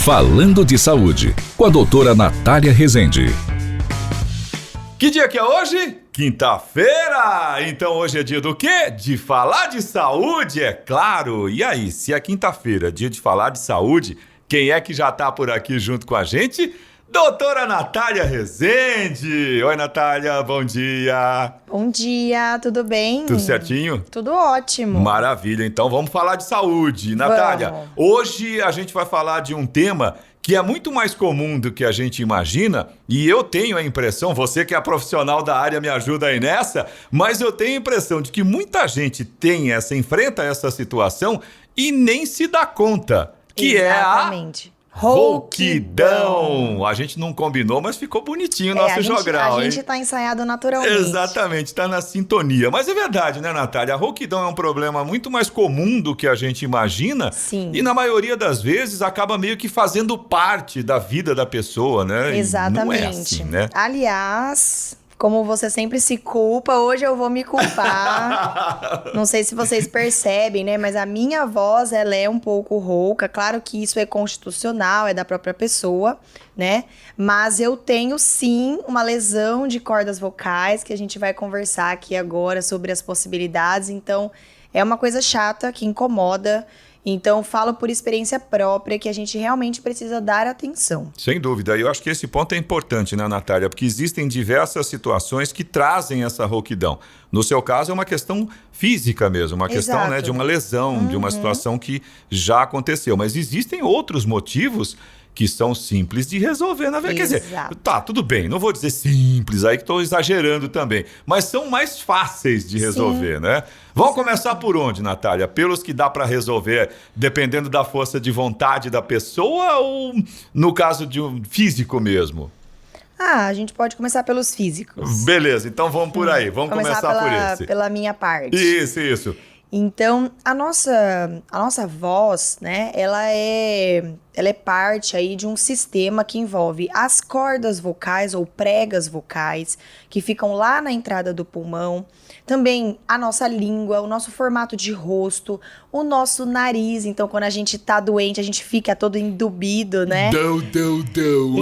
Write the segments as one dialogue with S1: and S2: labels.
S1: Falando de Saúde, com a doutora Natália Rezende.
S2: Que dia que é hoje? Quinta-feira! Então hoje é dia do quê? De falar de saúde, é claro! E aí, se é quinta-feira, dia de falar de saúde, quem é que já tá por aqui junto com a gente? Doutora Natália Rezende! Oi, Natália, bom dia!
S3: Bom dia, tudo bem?
S2: Tudo certinho?
S3: Tudo ótimo.
S2: Maravilha, então vamos falar de saúde. Natália, hoje a gente vai falar de um tema que é muito mais comum do que a gente imagina, e eu tenho a impressão, você que é profissional da área me ajuda aí nessa, mas eu tenho a impressão de que muita gente enfrenta essa situação e nem se dá conta, que
S3: Exatamente.
S2: é a rouquidão. A gente não combinou, mas ficou bonitinho o nosso jogral.
S3: A gente tá ensaiado naturalmente.
S2: Exatamente, tá na sintonia. Mas é verdade, né, Natália? A rouquidão é um problema muito mais comum do que a gente imagina.
S3: Sim.
S2: E na maioria das vezes acaba meio que fazendo parte da vida da pessoa, né?
S3: Exatamente.
S2: E não é assim, né?
S3: Aliás, como você sempre se culpa, hoje eu vou me culpar. Não sei se vocês percebem, né? Mas a minha voz, ela é um pouco rouca. Claro que isso é constitucional, é da própria pessoa, né? Mas eu tenho, sim, uma lesão de cordas vocais, que a gente vai conversar aqui agora sobre as possibilidades. Então, é uma coisa chata, que incomoda. Então, falo por experiência própria que a gente realmente precisa dar atenção.
S2: Sem dúvida. E eu acho que esse ponto é importante, né, Natália? Porque existem diversas situações que trazem essa rouquidão. No seu caso, é uma questão física mesmo, uma questão, né, de uma lesão, de uma situação que já aconteceu. Mas existem outros motivos que são simples de resolver, na verdade. Quer dizer, tá, tudo bem, não vou dizer simples, aí que estou exagerando também, mas são mais fáceis de resolver, né? Vamos começar por onde, Natália? Pelos que dá para resolver, dependendo da força de vontade da pessoa ou no caso de um físico mesmo?
S3: A gente pode começar pelos físicos.
S2: Beleza, então vamos por aí, vamos começar por esse.
S3: Pela minha parte.
S2: Isso.
S3: Então, a nossa voz, né, ela é parte aí de um sistema que envolve as cordas vocais ou pregas vocais, que ficam lá na entrada do pulmão, também a nossa língua, o nosso formato de rosto, o nosso nariz. Então, quando a gente tá doente, a gente fica todo entupido, né?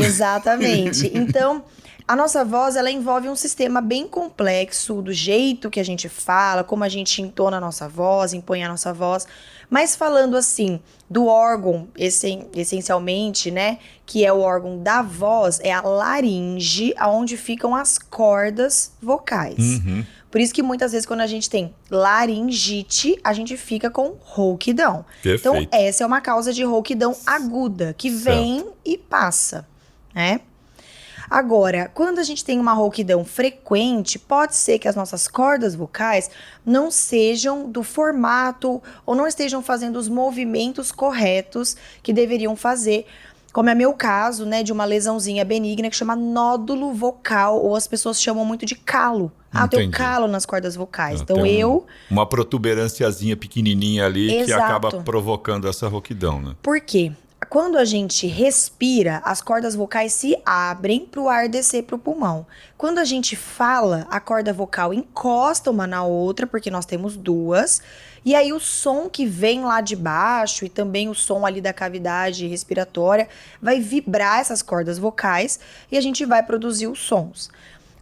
S3: Exatamente. Então, a nossa voz, ela envolve um sistema bem complexo, do jeito que a gente fala, como a gente entona a nossa voz, impõe a nossa voz. Mas falando assim, do órgão, essencialmente, né, que é o órgão da voz, é a laringe, onde ficam as cordas vocais. Por isso que muitas vezes quando a gente tem laringite, a gente fica com rouquidão.
S2: Perfeito.
S3: Então, essa é uma causa de rouquidão aguda, que vem e passa, né? Agora, quando a gente tem uma rouquidão frequente, pode ser que as nossas cordas vocais não sejam do formato ou não estejam fazendo os movimentos corretos que deveriam fazer, como é meu caso, né, de uma lesãozinha benigna que chama nódulo vocal, ou as pessoas chamam muito de calo. Eu tenho calo nas cordas vocais. Então
S2: uma protuberânciazinha pequenininha ali.
S3: Exato.
S2: Que acaba provocando essa rouquidão, né?
S3: Por quê? Quando a gente respira, as cordas vocais se abrem para o ar descer para o pulmão. Quando a gente fala, a corda vocal encosta uma na outra, porque nós temos duas, e aí o som que vem lá de baixo e também o som ali da cavidade respiratória vai vibrar essas cordas vocais e a gente vai produzir os sons.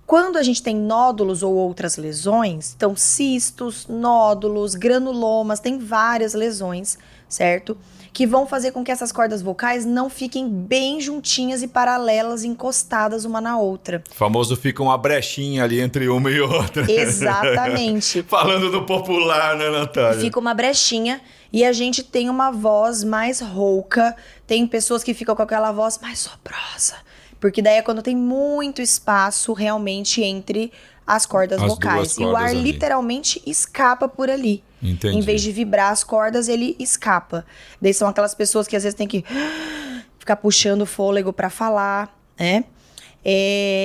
S3: Quando a gente tem nódulos ou outras lesões, então cistos, nódulos, granulomas, tem várias lesões, certo? Que vão fazer com que essas cordas vocais não fiquem bem juntinhas e paralelas, encostadas uma na outra.
S2: O famoso fica uma brechinha ali entre uma e outra.
S3: Exatamente.
S2: Falando do popular, né, Natália?
S3: Fica uma brechinha e a gente tem uma voz mais rouca. Tem pessoas que ficam com aquela voz mais soprosa. Porque daí é quando tem muito espaço realmente entre as cordas vocais. E o ar literalmente escapa por ali.
S2: Entendi.
S3: Em vez de vibrar as cordas, ele escapa. Daí são aquelas pessoas que às vezes tem que ficar puxando o fôlego para falar, né?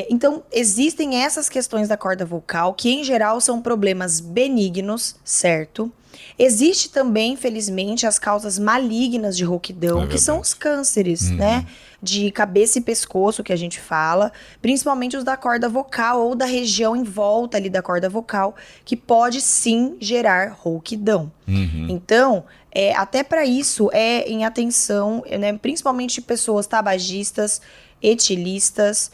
S3: Então, existem essas questões da corda vocal, que em geral são problemas benignos, certo? Existe também, infelizmente, as causas malignas de rouquidão, que são os cânceres, né? De cabeça e pescoço, que a gente fala, principalmente os da corda vocal ou da região em volta ali da corda vocal, que pode sim gerar rouquidão. Então, até para isso é em atenção, né? Principalmente pessoas tabagistas, etilistas,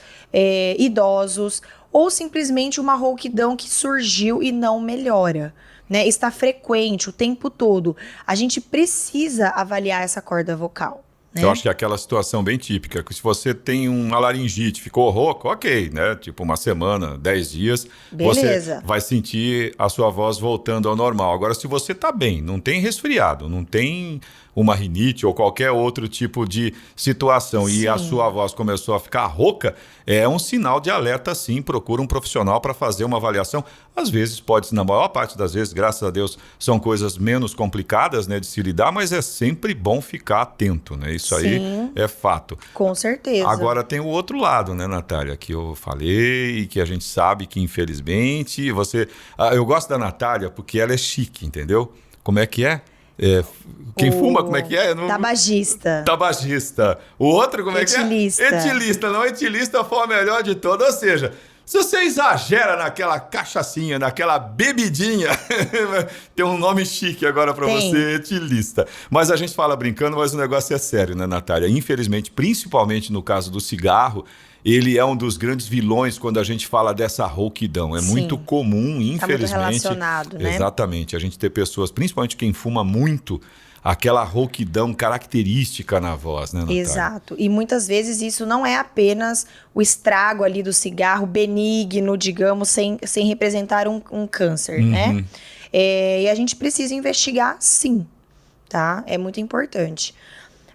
S3: idosos, ou simplesmente uma rouquidão que surgiu e não melhora, né? Está frequente o tempo todo. A gente precisa avaliar essa corda vocal. Né?
S2: Eu acho que é aquela situação bem típica, que se você tem uma laringite, ficou rouco, ok, né? Tipo uma semana, 10 dias,
S3: beleza.
S2: Você vai sentir a sua voz voltando ao normal. Agora, se você tá bem, não tem resfriado, não tem uma rinite ou qualquer outro tipo de situação e a sua voz começou a ficar rouca, é um sinal de alerta sim, procura um profissional para fazer uma avaliação. Às vezes pode, na maior parte das vezes, graças a Deus, são coisas menos complicadas, né, de se lidar, mas é sempre bom ficar atento, né? Isso aí é fato.
S3: Com certeza.
S2: Agora tem o outro lado, né, Natália, que eu falei e que a gente sabe que infelizmente você... eu gosto da Natália porque ela é chique, entendeu? Como é que é? Quem fuma, como é que é?
S3: Tabagista.
S2: Tabagista. O outro, como é que é?
S3: Etilista.
S2: Etilista. Não, etilista foi a melhor de todas. Ou seja, se você exagera naquela cachaçinha, naquela bebidinha, tem um nome chique agora para você, etilista. Mas a gente fala brincando, mas o negócio é sério, né, Natália? Infelizmente, principalmente no caso do cigarro, ele é um dos grandes vilões quando a gente fala dessa rouquidão. É muito comum, infelizmente. Tá muito
S3: relacionado, né?
S2: Exatamente. A gente ter pessoas, principalmente quem fuma muito, aquela rouquidão característica na voz, né, Natália?
S3: Exato. E muitas vezes isso não é apenas o estrago ali do cigarro benigno, digamos, sem representar um câncer, né? E a gente precisa investigar, sim, tá? É muito importante.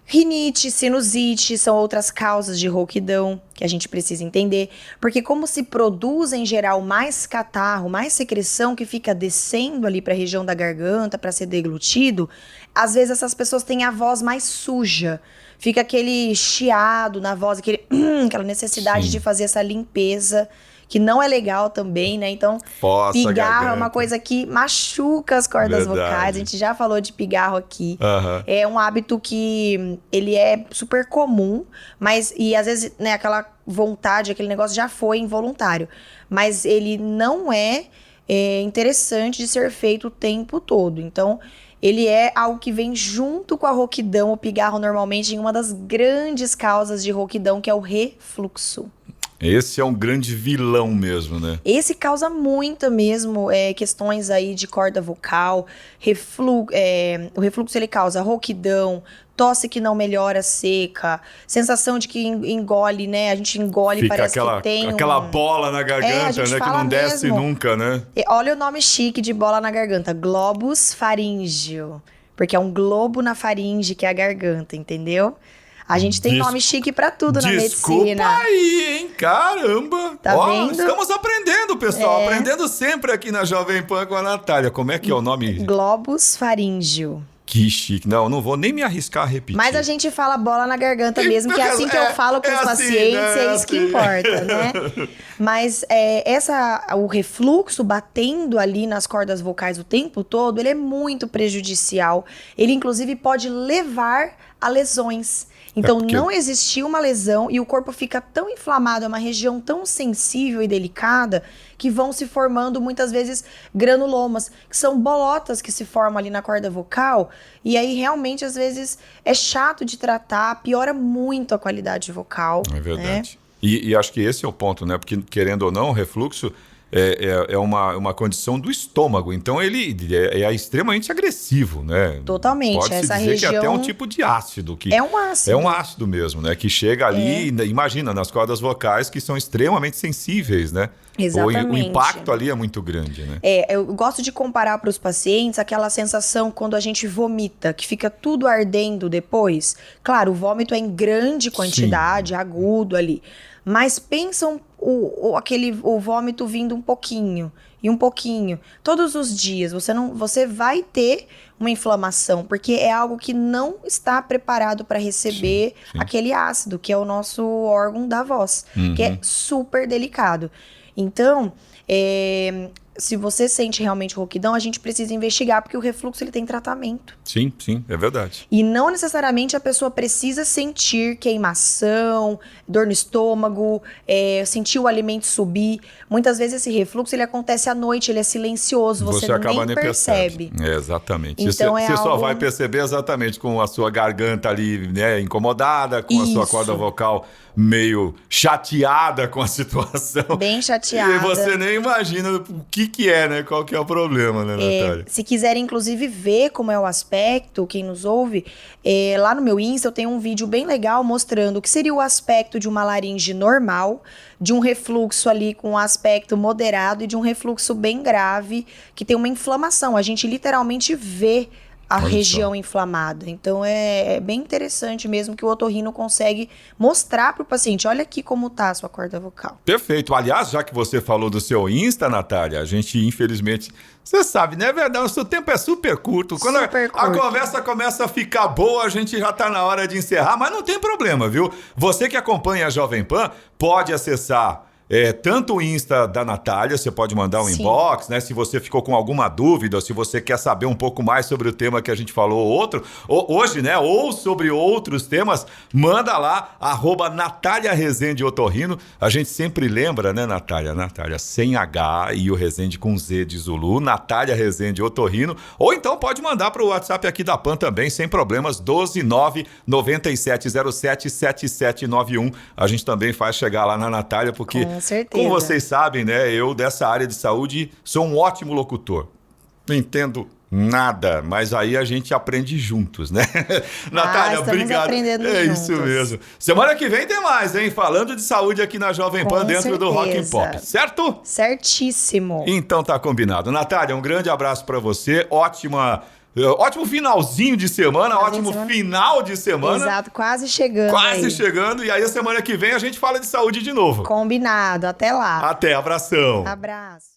S3: Rinite, sinusite são outras causas de rouquidão que a gente precisa entender, porque como se produz em geral mais catarro, mais secreção que fica descendo ali para a região da garganta para ser deglutido, às vezes essas pessoas têm a voz mais suja, fica aquele chiado na voz, aquela necessidade de fazer essa limpeza, que não é legal também, né? Então, pigarro é uma coisa que machuca as cordas vocais. A gente já falou de pigarro aqui. É um hábito que ele é super comum, e às vezes, né, aquela vontade, aquele negócio já foi involuntário. Mas ele não é interessante de ser feito o tempo todo. Então, ele é algo que vem junto com a rouquidão, o pigarro normalmente em uma das grandes causas de rouquidão, que é o refluxo.
S2: Esse é um grande vilão mesmo, né?
S3: Esse causa muito mesmo questões aí de corda vocal, o refluxo ele causa rouquidão, tosse que não melhora seca, sensação de que engole, né? A gente engole,
S2: fica
S3: parece que tem
S2: aquela bola na garganta, né? Que não desce nunca, né?
S3: Olha o nome chique de bola na garganta, globus faríngeo, porque é um globo na faringe, que é a garganta, entendeu? A gente tem nome chique pra tudo na medicina.
S2: Desculpa aí, hein? Caramba!
S3: Tá vendo?
S2: Estamos aprendendo, pessoal. Aprendendo sempre aqui na Jovem Pan com a Natália. Como é que é o nome?
S3: Globus faríngeo.
S2: Que chique. Não vou nem me arriscar a repetir.
S3: Mas a gente fala bola na garganta mesmo, que é assim que eu falo com os pacientes, né? É isso que importa, né? Mas o refluxo batendo ali nas cordas vocais o tempo todo, ele é muito prejudicial. Ele, inclusive, pode levar a lesões. Então, não existiu uma lesão e o corpo fica tão inflamado, é uma região tão sensível e delicada, que vão se formando muitas vezes granulomas, que são bolotas que se formam ali na corda vocal, e aí realmente às vezes é chato de tratar, piora muito a qualidade vocal.
S2: É verdade. Né? E acho que esse é o ponto, né? Porque querendo ou não, o refluxo é uma condição do estômago, então ele é extremamente agressivo, né?
S3: Totalmente.
S2: Pode-se
S3: essa
S2: dizer
S3: região
S2: que até um tipo de ácido.
S3: É um ácido.
S2: É um ácido mesmo, né? Que chega ali, imagina, nas cordas vocais que são extremamente sensíveis, né?
S3: Exatamente.
S2: O impacto ali é muito grande, né?
S3: Eu gosto de comparar para os pacientes aquela sensação quando a gente vomita, que fica tudo ardendo depois. Claro, o vômito é em grande quantidade, agudo ali. Mas pensam o vômito vindo um pouquinho e um pouquinho. Todos os dias você vai ter uma inflamação, porque é algo que não está preparado para receber aquele ácido, que é o nosso órgão da voz, que é super delicado. Então, se você sente realmente rouquidão, a gente precisa investigar, porque o refluxo ele tem tratamento.
S2: Sim, é verdade.
S3: E não necessariamente a pessoa precisa sentir queimação, dor no estômago, sentir o alimento subir. Muitas vezes esse refluxo ele acontece à noite, ele é silencioso, você
S2: acaba
S3: nem
S2: percebe.
S3: percebe.
S2: Exatamente.
S3: Então,
S2: você só
S3: algo...
S2: vai perceber exatamente com a sua garganta ali, né, incomodada, com a sua corda vocal meio chateada com a situação.
S3: Bem chateada.
S2: E você nem imagina o que é, né? Qual que é o problema, né, Natália?
S3: Se quiserem, inclusive, ver como é o aspecto, quem nos ouve, lá no meu Insta eu tenho um vídeo bem legal mostrando o que seria o aspecto de uma laringe normal, de um refluxo ali com um aspecto moderado e de um refluxo bem grave, que tem uma inflamação. A gente literalmente vê a região inflamada. Então é bem interessante mesmo que o otorrino consegue mostrar para o paciente, olha aqui como tá a sua corda vocal.
S2: Perfeito. Aliás, já que você falou do seu Insta, Natália, a gente infelizmente, você sabe, né? É verdade, o seu tempo é super curto. Quando a conversa começa a ficar boa, a gente já tá na hora de encerrar, mas não tem problema, viu? Você que acompanha a Jovem Pan pode acessar tanto o Insta da Natália, você pode mandar um inbox, né? Se você ficou com alguma dúvida, ou se você quer saber um pouco mais sobre o tema que a gente falou hoje, né? Ou sobre outros temas, manda lá, @Natália Rezende Otorrino. A gente sempre lembra, né, Natália? Natália sem H e o Rezende com Z de Zulu, Natália Rezende Otorrino. Ou então pode mandar para o WhatsApp aqui da Pan também, sem problemas, 12997077791. A gente também faz chegar lá na Natália, porque...
S3: Com certeza.
S2: Como vocês sabem, né? Eu, dessa área de saúde, sou um ótimo locutor. Não entendo nada, mas aí a gente aprende juntos, né? Natália, obrigado.
S3: Aprendendo
S2: juntos.
S3: Isso
S2: mesmo. Semana que vem tem mais, hein? Falando de saúde aqui na Jovem Pan, dentro do Rock and Pop, certo?
S3: Certíssimo.
S2: Então tá combinado. Natália, um grande abraço pra você. Ótimo finalzinho de semana, ótimo final de semana.
S3: Exato, quase chegando.
S2: Quase chegando. E aí, a semana que vem, a gente fala de saúde de novo.
S3: Combinado. Até lá.
S2: Até, abração.
S3: Abraço.